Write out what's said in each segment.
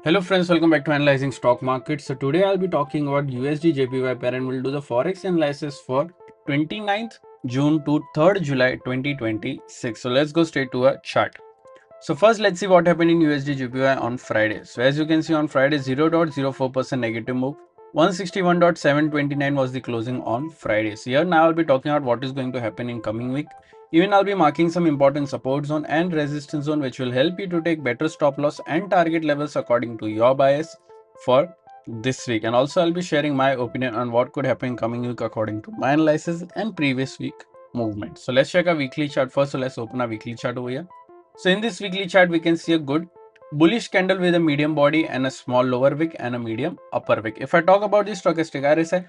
Hello friends, welcome back to Analyzing Stock Market. So today I'll be talking about USD JPY pair and we'll do the Forex analysis for 29th June to 3rd July 2026. So let's go straight to a chart. So first let's see what happened in USD JPY on Friday. So as you can see on Friday 0.04% negative move. 161.729 was the closing on Friday. So here now I'll be talking about what is going to happen in coming week. Even I'll be marking some important support zone and resistance zone which will help you to take better stop loss and target levels according to your bias for this week. And also I'll be sharing my opinion on what could happen in coming week according to my analysis and previous week movement. So let's check our weekly chart first. So let's open our weekly chart over here. So in this weekly chart, we can see a good bullish candle with a medium body and a small lower wick and a medium upper wick. If I talk about the stochastic RSI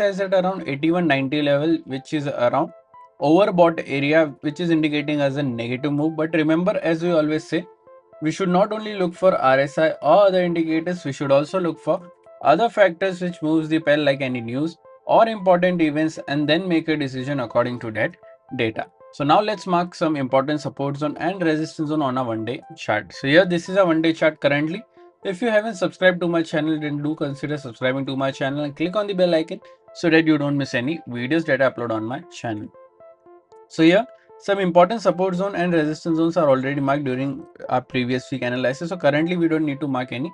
is at around 8190 level, which is around overbought area, which is indicating as a negative move. But remember, as we always say, we should not only look for RSI or other indicators, we should also look for other factors which moves the pair like any news or important events and then make a decision according to that data. So now let's mark some important support zone and resistance zone on a one-day chart. So here this is a one-day chart currently. If you haven't subscribed to my channel, then do consider subscribing to my channel and click on the bell icon so that you don't miss any videos that I upload on my channel. So here some important support zone and resistance zones are already marked during our previous week analysis. So currently we don't need to mark any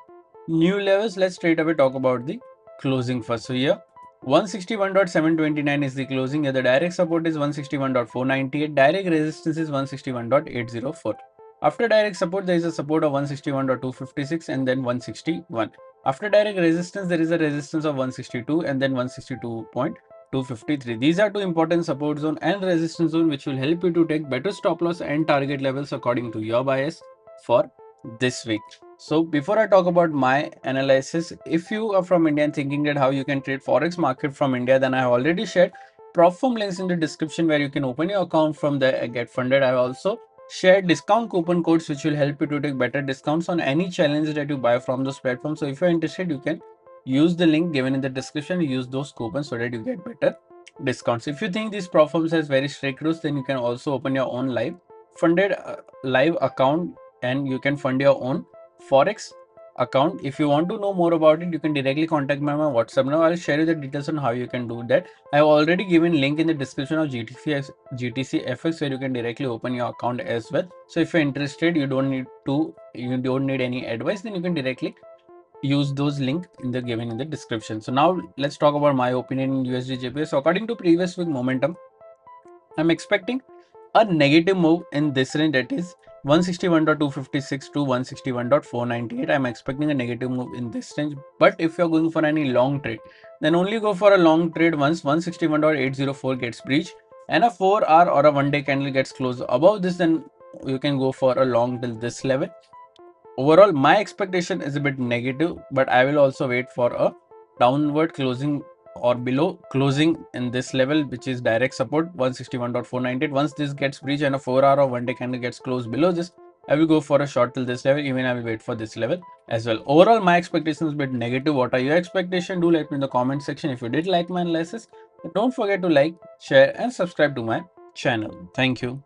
new levels. Let's straight away talk about the closing first. So here 161.729 is the closing. Here the direct support is 161.498. Direct resistance is 161.804. After direct support, there is a support of 161.256 and then 161. After direct resistance, there is a resistance of 162 and then 162.253. These are two important support zone and resistance zone which will help you to take better stop loss and target levels according to your bias for this week. So before I talk about my analysis, if you are from India and thinking that how you can trade Forex market from India, then I have already shared Propfirm links in the description where you can open your account from there and get funded. I have also shared discount coupon codes which will help you to take better discounts on any challenge that you buy from those platforms. So if you're interested, you can use the link given in the description, use those coupons so that you get better discounts. If you think these platforms has very strict rules, then you can also open your own live funded live account and you can fund your own Forex account. If you want to know more about it, you can directly contact me on my WhatsApp. Now I'll share you the details on how you can do that. I have already given link in the description of GTC FX where you can directly open your account as well. So if you're interested, you don't need any advice, then you can directly use those link in the given in the description. So now let's talk about my opinion in USD JPY. So according to previous week momentum, I'm expecting a negative move in this range, that is 161.256 to 161.498. I'm expecting a negative move in this range. But if you're going for any long trade, then only go for a long trade once 161.804 gets breached and a 4-hour or a one-day candle gets closed above this, then you can go for a long till this level. Overall, my expectation is a bit negative, but I will also wait for a downward closing or below closing in this level, which is direct support 161.498. Once this gets breached and a 4-hour or one-day candle gets closed below this, I will go for a short till this level. Even I will wait for this level as well. Overall, my expectation is a bit negative. What are your expectations? Do let me in the comment section. If you did like my analysis, don't forget to like, share and subscribe to my channel. Thank you.